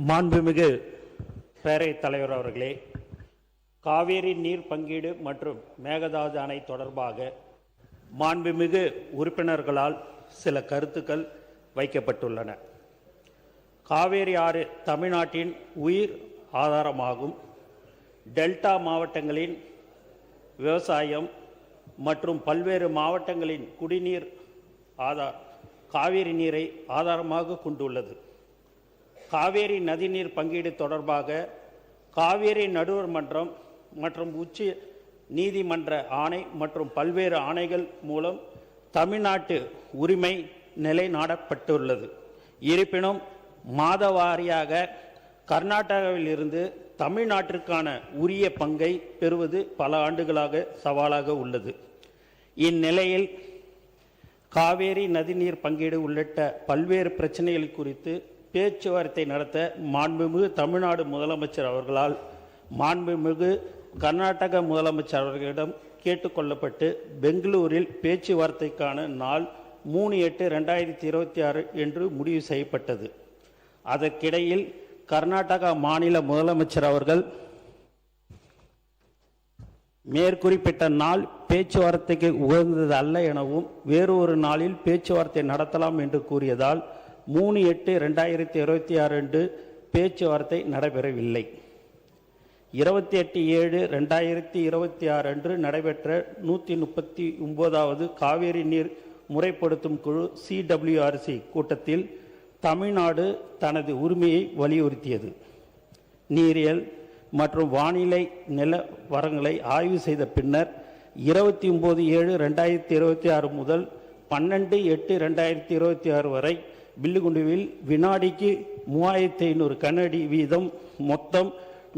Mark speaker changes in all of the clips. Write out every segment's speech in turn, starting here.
Speaker 1: மாண்புமிகு பேரவைத் தலைவர் அவர்களே, காவேரி நீர் பங்கீடு மற்றும் மேகதாது அணை தொடர்பாக மாண்புமிகு உறுப்பினர்களால் சில கருத்துக்கள் வைக்கப்பட்டுள்ளன. காவேரி ஆறு தமிழ்நாட்டின் உயிர் ஆதாரமாகும். டெல்டா மாவட்டங்களின் விவசாயம் மற்றும் பல்வேறு மாவட்டங்களின் குடிநீர் காவேரி நீரை ஆதாரமாக கொண்டுள்ளது. காவேரி நதிநீர் பங்கீடு தொடர்பாக காவேரி நடுவர் மன்றம் மற்றும் உச்ச நீதிமன்ற ஆணை மற்றும் பல்வேறு ஆணைகள் மூலம் தமிழ்நாட்டு உரிமை நிலைநாட்டப்பட்டுள்ளது. இருப்பினும் மாதவாரியாக கர்நாடகாவில் இருந்து தமிழ்நாட்டிற்கான உரிய பங்கை பெறுவது பல ஆண்டுகளாக சவாலாக உள்ளது. இந்நிலையில் காவேரி நதிநீர் பங்கீடு உள்ளிட்ட பல்வேறு பிரச்சனைகள் குறித்து பேச்சுவார்த்தை நடத்த மாண்புமிகு தமிழ்நாடு முதலமைச்சர் அவர்களால் மாண்புமிகு கர்நாடக முதலமைச்சர் அவர்களிடம் கேட்டுக்கொள்ளப்பட்டு பெங்களூரில் பேச்சுவார்த்தைக்கான நாள் 3/8/2026 என்று முடிவு செய்யப்பட்டது. அதற்கிடையில் கர்நாடகா மாநில முதலமைச்சர் அவர்கள் மேற்குறிப்பிட்ட நாள் பேச்சுவார்த்தைக்கு உகந்தது அல்ல எனவும் வேறொரு நாளில் பேச்சுவார்த்தை நடத்தலாம் என்று கூறியதால் 3/8/2026 அன்று பேச்சுவார்த்தை நடைபெறவில்லை. 28/7/2026 அன்று நடைபெற்ற 139வது காவேரி நீர் முறைப்படுத்தும் குழு CWRC கூட்டத்தில் தமிழ்நாடு தனது உரிமையை வலியுறுத்தியது. நீரியல் மற்றும் வானிலை நிலவரங்களை ஆய்வு செய்த பின்னர் 29/7/2026 முதல் 12/8/2026 வரை பில்லுகுண்டுவில் வினாடிக்கு 3500 கனஅடி வீதம் மொத்தம்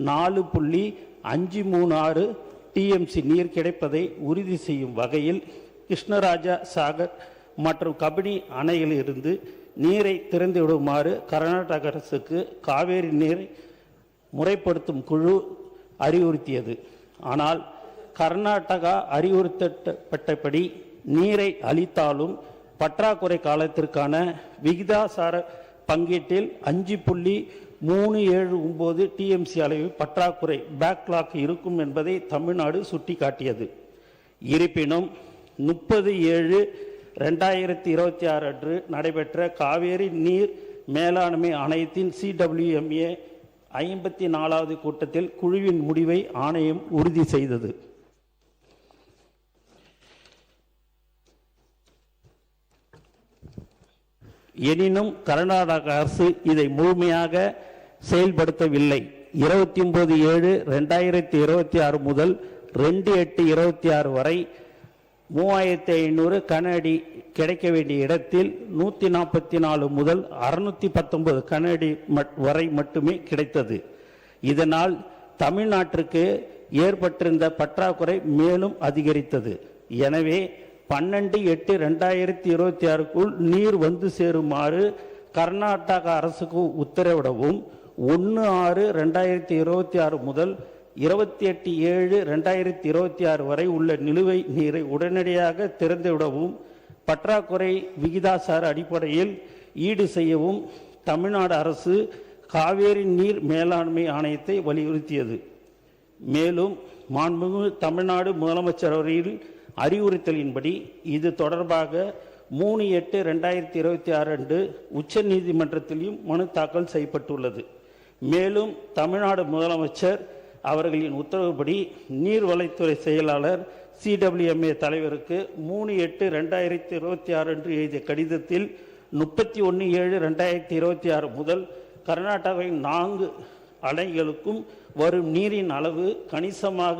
Speaker 1: 4.536 TMC நீர் கிடைப்பதை உறுதி செய்யும் வகையில் கிருஷ்ணராஜா சாகர் மற்றும் கபினி அணைகளிலிருந்து நீரை திறந்துவிடுமாறு கர்நாடக அரசுக்கு காவேரி நீரை முறைப்படுத்தும் குழு அறிவுறுத்தியது. ஆனால் கர்நாடகா அறிவுறுத்தப்பட்டபடி நீரை அளித்தாலும் பற்றாக்குறை காலத்திற்கான விகிதாசார பங்கீட்டில் 5.379 TMC அளவில் பற்றாக்குறை பேக்லாக் இருக்கும் என்பதை தமிழ்நாடு சுட்டிக்காட்டியது. இருப்பினும் 30/7/2026 அன்று நடைபெற்ற காவேரி நீர் மேலாண்மை ஆணையத்தின் CWMA 54வது கூட்டத்தில் குழுவின் முடிவை ஆணையம் உறுதி செய்தது. எனினும் கர்நாடக அரசு இதை முழுமையாக செயல்படுத்தவில்லை. 29/7/2026 முதல் 2/8/26 வரை 3500 கனஅடி கிடைக்க வேண்டிய இடத்தில் 144 முதல் 619 கனஅடி வரை மட்டுமே கிடைத்தது. இதனால் தமிழ்நாட்டிற்கு ஏற்பட்டிருந்த பற்றாக்குறை மேலும் அதிகரித்தது. எனவே 12/8/2026க்குள் நீர் வந்து சேருமாறு கர்நாடக அரசுக்கு உத்தரவிடவும் 1/6/2026 முதல் 28/7/2026 வரை உள்ள நிலுவை நீரை உடனடியாக திறந்துவிடவும் பற்றாக்குறை விகிதாசார அடிப்படையில் ஈடு செய்யவும் தமிழ்நாடு அரசு காவேரி நீர் மேலாண்மை ஆணையத்தை வலியுறுத்தியது. மேலும் மாண்புமிகு தமிழ்நாடு முதலமைச்சர் அவர்களின் அறிவுறுத்தலின்படி இது தொடர்பாக 3/8/2026 அன்று உச்ச நீதிமன்றத்திலும் மனு தாக்கல் செய்யப்பட்டுள்ளது. மேலும் தமிழ்நாடு முதலமைச்சர் அவர்களின் உத்தரவுப்படி நீர்வளத்துறை செயலாளர் CWMA தலைவருக்கு 3/8/2026 அன்று எழுதிய கடிதத்தில் 31/7/2026 முதல் கர்நாடகாவின் 4 அணைகளுக்கும் வரும் நீரின் அளவு கணிசமாக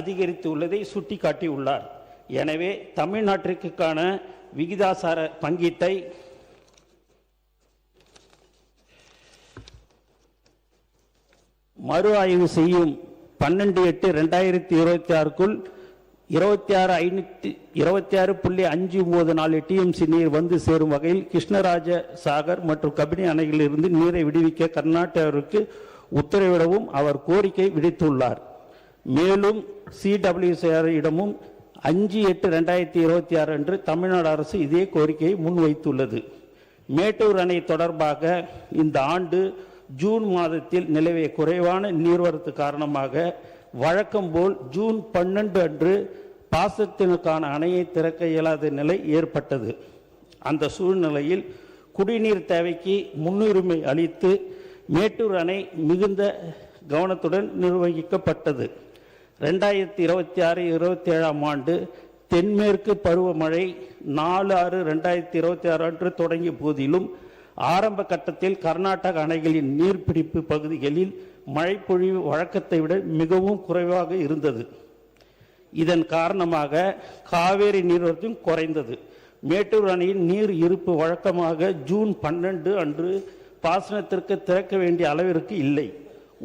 Speaker 1: அதிகரித்துள்ளதை சுட்டிக்காட்டியுள்ளார். எனவே தமிழ்நாட்டிற்கான விகிதாசார பங்கீட்டை மறு ஆய்வு செய்யும் 12/8/2026க்குள் 26.594 TMC நீர் வந்து சேரும் வகையில் கிருஷ்ணராஜ சாகர் மற்றும் கபினி அணைகளிலிருந்து நீரை விடுவிக்க கர்நாடகாவிற்கு உத்தரவிடவும் அவர் கோரிக்கை விடுத்துள்ளார். மேலும் CWRC இடமும் 5/8/2026 அன்று தமிழ்நாடு அரசு இதே கோரிக்கையை முன்வைத்துள்ளது. மேட்டூர் அணை தொடர்பாக இந்த ஆண்டு ஜூன் மாதத்தில் நிலவிய குறைவான நீர்வரத்து காரணமாக வழக்கம் போல் ஜூன் 12 அன்று பாசனத்திற்கான அணையை திறக்க இயலாத நிலை ஏற்பட்டது. அந்த சூழ்நிலையில் குடிநீர் தேவைக்கு முன்னுரிமை அளித்து மேட்டூர் அணை மிகுந்த கவனத்துடன் நிர்வகிக்கப்பட்டது. 2026-27 ஆண்டு தென்மேற்கு பருவமழை 4/6/2026 அன்று தொடங்கிய போதிலும் ஆரம்ப கட்டத்தில் கர்நாடக அணைகளின் நீர்பிடிப்பு பகுதிகளில் மழைப்பொழிவு வழக்கத்தை விட மிகவும் குறைவாக இருந்தது. இதன் காரணமாக காவேரி நீர்வரத்தும் குறைந்தது. மேட்டூர் அணையின் நீர் இருப்பு வழக்கமாக ஜூன் 12 அன்று பாசனத்திற்கு திறக்க வேண்டிய அளவிற்கு இல்லை.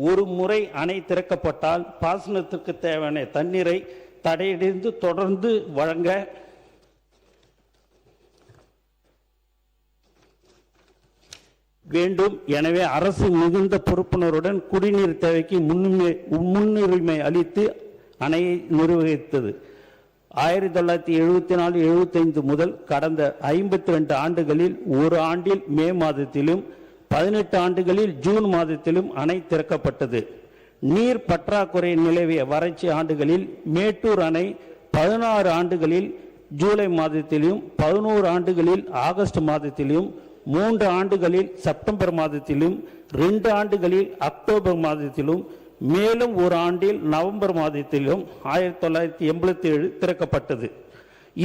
Speaker 1: ஒரு முறை அணை திறக்கப்பட்டால் பாசனத்திற்கு தேவையான தண்ணீரை தடையடைந்து தொடர்ந்து வழங்க வேண்டும். எனவே அரசு மிகுந்த பொறுப்புணர்வுடன் குடிநீர் தேவைக்கு முன்னுரிமை அளித்து அணையை நிர்வகித்தது. 1974-75 முதல் கடந்த 52 ஆண்டுகளில் ஒரு ஆண்டில் மே மாதத்திலும் 18 ஆண்டுகளில் ஜூன் மாதத்திலும் அணை திறக்கப்பட்டது. நீர் பற்றாக்குறை நிலவிய வறட்சி ஆண்டுகளில் மேட்டூர் அணை 16 ஆண்டுகளில் ஜூலை மாதத்திலும் 11 ஆண்டுகளில் ஆகஸ்ட் மாதத்திலும் 3 ஆண்டுகளில் செப்டம்பர் மாதத்திலும் 2 ஆண்டுகளில் அக்டோபர் மாதத்திலும் மேலும் ஒரு ஆண்டில் நவம்பர் மாதத்திலும் 1987 திறக்கப்பட்டது.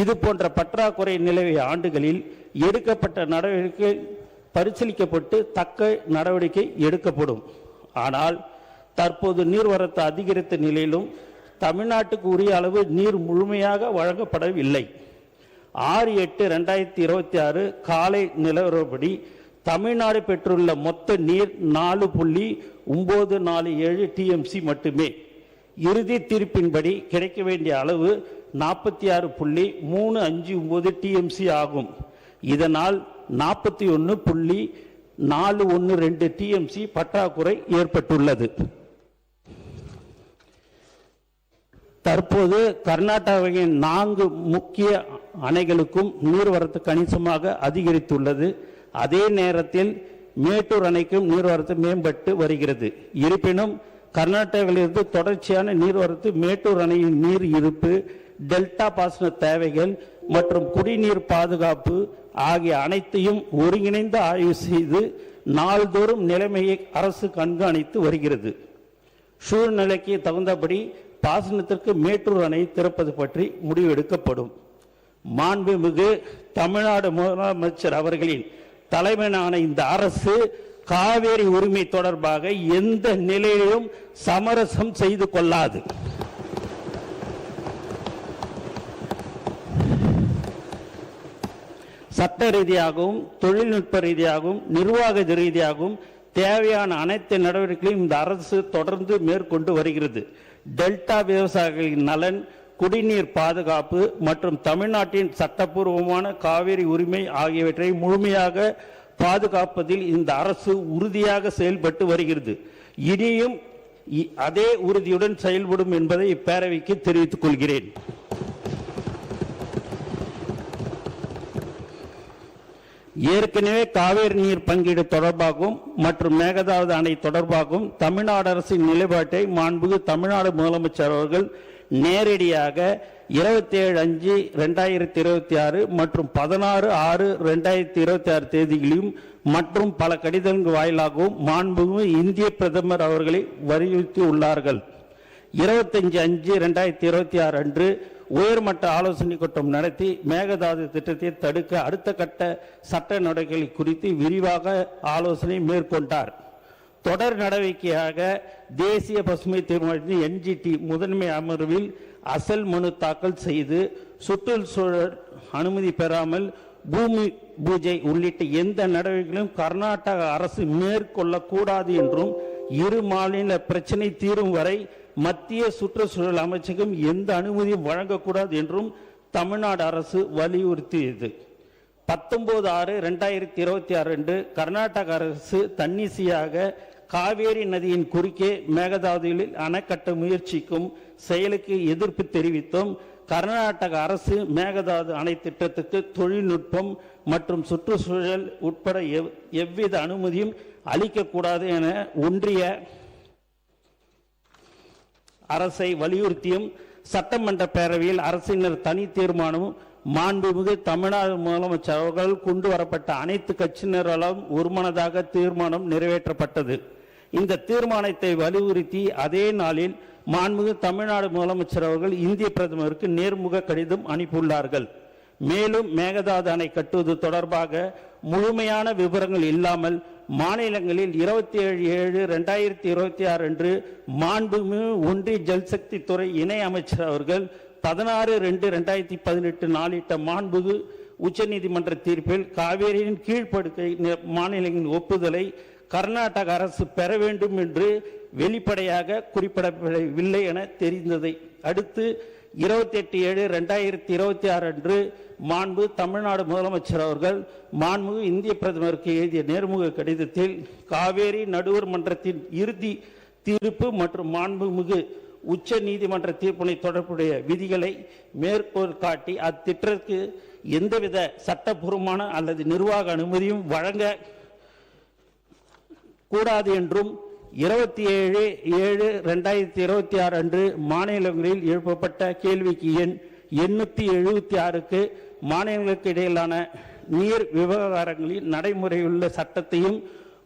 Speaker 1: இது போன்ற பற்றாக்குறை நிலவிய ஆண்டுகளில் எடுக்கப்பட்ட நடவடிக்கை பரிசீலிக்கப்பட்டு தக்க நடவடிக்கை எடுக்கப்படும். ஆனால் தற்போது நீர்வரத்து அதிகரித்த நிலையிலும் தமிழ்நாட்டுக்கு உரிய அளவு நீர் முழுமையாக வழங்கப்படவில்லை. 6/8/2026 காலை நிலவரப்படி தமிழ்நாடு பெற்றுள்ள மொத்த நீர் 4.947 TMC மட்டுமே. இறுதி தீர்ப்பின்படி கிடைக்க வேண்டிய அளவு 46.359 TMC ஆகும். இதனால் 41.412 TMC பற்றாக்குறை ஏற்பட்டுள்ளது. தற்போது கர்நாடகாவின் 4 முக்கிய அணைகளுக்கும் நீர்வரத்து கணிசமாக அதிகரித்துள்ளது. அதே நேரத்தில் மேட்டூர் அணைக்கும் நீர்வரத்து மேம்பட்டு வருகிறது. இருப்பினும் கர்நாடகாவிலிருந்து தொடர்ச்சியான நீர்வரத்து மேட்டூர் அணையின் நீர் இருப்பு, டெல்டா பாசன தேவைகள் மற்றும் குடிநீர் பாதுகாப்பு ஆகிய அனைத்தையும் ஒருங்கிணைந்து ஆய்வு செய்து நாள்தோறும் நிலைமையை அரசு கண்காணித்து வருகிறது. சூழ்நிலைக்கு தகுந்தபடி பாசனத்திற்கு மேட்டூர் அணை திறப்பது பற்றி முடிவெடுக்கப்படும். மாண்புமிகு தமிழ்நாடு முதலமைச்சர் அவர்களின் தலைமையிலான இந்த அரசு காவேரி உரிமை தொடர்பாக எந்த நிலையிலும் சமரசம் செய்து கொள்ளாது. சட்ட ரீதியாகவும் தொழில்நுட்ப ரீதியாகவும் நிர்வாக ரீதியாகவும் தேவையான அனைத்து நடவடிக்கைகளையும் இந்த அரசு தொடர்ந்து மேற்கொண்டு வருகிறது. டெல்டா விவசாயிகளின் நலன், குடிநீர் பாதுகாப்பு மற்றும் தமிழ்நாட்டின் சட்டப்பூர்வமான காவிரி உரிமை ஆகியவற்றை முழுமையாக பாதுகாப்பதில் இந்த அரசு உறுதியாக செயல்பட்டு வருகிறது. இனியும் அதே உறுதியுடன் செயல்படும் என்பதை இப்பேரவைக்கு தெரிவித்துக் கொள்கிறேன். ஏற்கனவே காவேரி நீர் பங்கீடு தொடர்பாகவும் மற்றும் மேகதாது அணை தொடர்பாகவும் தமிழ்நாடு அரசின் நிலைப்பாட்டை மாண்புமிகு தமிழ்நாடு முதலமைச்சர் அவர்கள் நேரடியாக 27/5/2026 மற்றும் 16/6/2026 தேதிகளிலும் மற்றும் பல கடிதங்கள் வாயிலாகவும் மாண்புமிகு இந்திய பிரதமர் அவர்களை வலியுறுத்தி உள்ளார்கள். 25/5/2026 அன்று உயர்மட்ட ஆலோசனை கூட்டம் நடத்தி மேகதாது திட்டத்தை தடுக்க அடுத்த கட்ட சட்ட நடவடிக்கைகள் குறித்து விரிவாக ஆலோசனை மேற்கொண்டார். தொடர் நடவடிக்கையாக தேசிய பசுமை தீர்மானத்தின் NGT முதன்மை அமர்வில் அசல் மனு தாக்கல் செய்து சுற்றுச்சூழல் அனுமதி பெறாமல் பூமி பூஜை உள்ளிட்ட எந்த நடவடிக்கைகளும் கர்நாடக அரசு மேற்கொள்ளக்கூடாது என்றும் இரு மாநில பிரச்சனை தீரும் வரை மத்திய சுற்றுச்சூழல் அமைச்சகம் எந்த அனுமதியும் வழங்கக்கூடாது என்றும் தமிழ்நாடு அரசு வலியுறுத்தியது. 19/6/2026 அன்று கர்நாடக அரசு தன்னிச்சையாக காவேரி நதியின் குறுக்கே மேகதாதுவில் அணை கட்ட முயற்சிக்கும் செயலுக்கு எதிர்ப்பு தெரிவித்தும் கர்நாடக அரசு மேகதாது அணை திட்டத்துக்கு தொழில்நுட்பம் மற்றும் சுற்றுச்சூழல் உட்பட எவ்வித அனுமதியும் அளிக்கக்கூடாது என ஒன்றிய அரசை வலியுறுத்தியும் சட்டமன்ற பேரவையில் அரசினர் தனி தீர்மானமும் மாண்புமிகு தமிழ்நாடு முதலமைச்சர் அவர்கள் கொண்டு வரப்பட்ட அனைத்து கட்சியினராலும் ஒருமனதாக தீர்மானம் நிறைவேற்றப்பட்டது. இந்த தீர்மானத்தை வலியுறுத்தி அதே நாளில் மாண்புமிகு தமிழ்நாடு முதலமைச்சர் அவர்கள் இந்திய பிரதமருக்கு நேர்முக கடிதம் அனுப்பியுள்ளார்கள். மேலும் மேகதாது அணை கட்டுவது தொடர்பாக முழுமையான விவரங்கள் இல்லாமல் மாநிலங்களில் 27/7/2026 அன்று மாண்புமிகு ஒன்றிய ஜல்சக்தி துறை இணை அமைச்சர் அவர்கள் 16/2/2018 நாளிட்ட மாண்புமிகு உச்சநீதிமன்ற தீர்ப்பில் காவேரியின் கீழ்ப்படுக்கை மாநிலங்களின் ஒப்புதலை கர்நாடக அரசு பெற வேண்டும் என்று வெளிப்படையாக குறிப்பிடப்படவில்லை என தெரிந்ததை அடுத்து 28/7/2026 அன்று மாண்பு தமிழ்நாடு முதலமைச்சர் அவர்கள் மாண்புமிகு இந்திய பிரதமருக்கு எழுதிய நேர்முக கடிதத்தில் காவேரி நடுவர் மன்றத்தின் இறுதி தீர்ப்பு மற்றும் மாண்புமிகு உச்ச நீதிமன்ற தீர்ப்பினை தொடர்புடைய விதிகளை மேற்கோள் காட்டி அத்திட்டத்திற்கு எந்தவித சட்டப்பூர்வமான அல்லது நிர்வாக அனுமதியும் வழங்க கூடாது என்றும் 27/7/2026 அன்று மாநிலங்களில் எழுப்பப்பட்ட கேள்விக்கு எண் 876க்கு மாநிலங்களுக்கு இடையிலான நீர் விவகாரங்களில் நடைமுறையுள்ள சட்டத்தையும்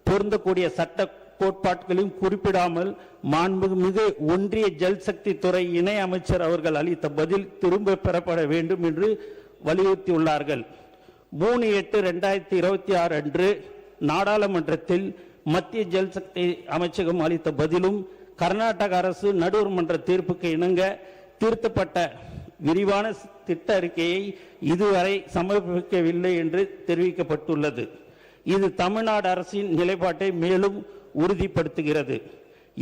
Speaker 1: பொருந்தக்கூடிய சட்ட கோட்பாடுகளையும் குறிப்பிடாமல் மாண்புமிகு ஒன்றிய ஜல்சக்தி துறை இணை அமைச்சர் அவர்கள் அளித்த பதில் திரும்ப பெறப்பட வேண்டும் என்று வலியுறுத்தியுள்ளார்கள். 3/8/2026 அன்று நாடாளுமன்றத்தில் மத்திய ஜல்சக்தி அமைச்சகம் அளித்த பதிலும் கர்நாடக அரசு நடுவர் மன்ற தீர்ப்புக்கு இணங்க திருத்தப்பட்ட விரிவான திட்ட அறிக்கையை இதுவரை சமர்ப்பிக்கவில்லை என்று தெரிவிக்கப்பட்டுள்ளது. இது தமிழ்நாடு அரசின் நிலைப்பாட்டை மேலும் உறுதிப்படுத்துகிறது.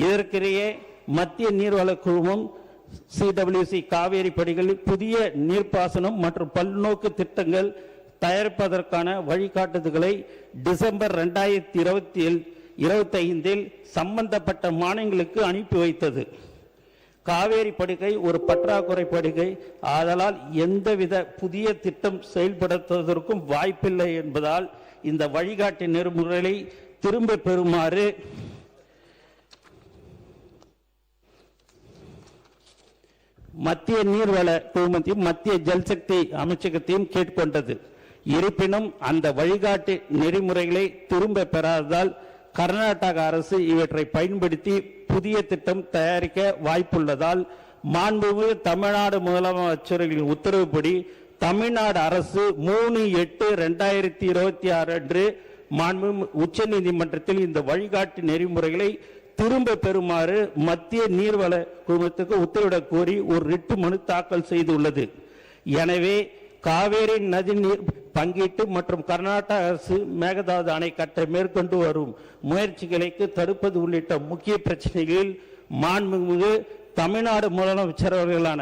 Speaker 1: இதற்கிடையே மத்திய நீர்வள குழுமம் CWC காவேரி படிகளில் புதிய நீர்ப்பாசனம் மற்றும் பல்நோக்கு திட்டங்கள் தயாரிப்பதற்கான வழிகாட்டுதல்களை டிசம்பர் 2025 சம்பந்தப்பட்ட மாநிலங்களுக்கு அனுப்பி வைத்தது. காவேரி படுகை ஒரு பற்றாக்குறை படுகை, ஆதலால் எந்தவித புதிய திட்டம் செயல்படுத்துவதற்கும் வாய்ப்பில்லை என்பதால் இந்த வழிகாட்டு நெறிமுறைகளை திரும்ப பெறுமாறு மத்திய நீர்வள குழுமத்தையும் மத்திய ஜல்சக்தி அமைச்சகத்தையும் கேட்டுக்கொண்டது. இருப்பினும் அந்த வழிகாட்டு நெறிமுறைகளை திரும்ப பெறாததால் கர்நாடக அரசு இவற்றை பயன்படுத்தி புதிய திட்டம் தயாரிக்க வாய்ப்புள்ளதால் மாண்புமிகு தமிழ்நாடு முதலமைச்சரின் உத்தரவுப்படி தமிழ்நாடு அரசு 3/8/2026 அன்று மாண்புமிகு உச்ச நீதிமன்றத்தில் இந்த வழிகாட்டு நெறிமுறைகளை திரும்ப பெறுமாறு மத்திய நீர்வள குழுமத்துக்கு உத்தரவிடக் கோரி ஒரு ரிட் மனு தாக்கல் செய்துள்ளது. எனவே காவேரி நதிநீர் பங்கீட்டு மற்றும் கர்நாடக அரசு மேகதாது அணை கட்ட மேற்கொண்டு வரும் முயற்சிகளை தடுப்பது உள்ளிட்ட முக்கிய பிரச்சனைகளில் மாண்புமிகு தமிழ்நாடு முதலமைச்சர் அவர்களான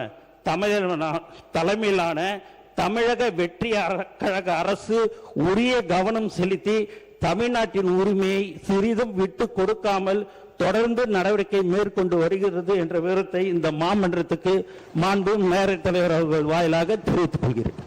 Speaker 1: தலைமையிலான தமிழக வெற்றி கழக அரசு உரிய கவனம் செலுத்தி தமிழ்நாட்டின் உரிமையை சிறிதும் விட்டு கொடுக்காமல் தொடர்ந்து நடவடிக்கை மேற்கொண்டு வருகிறது என்ற விவரத்தை இந்த மாமன்றத்துக்கு மாண்பு மேயர் தலைவர் அவர்கள் வாயிலாக தெரிவித்துக் கொள்கிறேன்.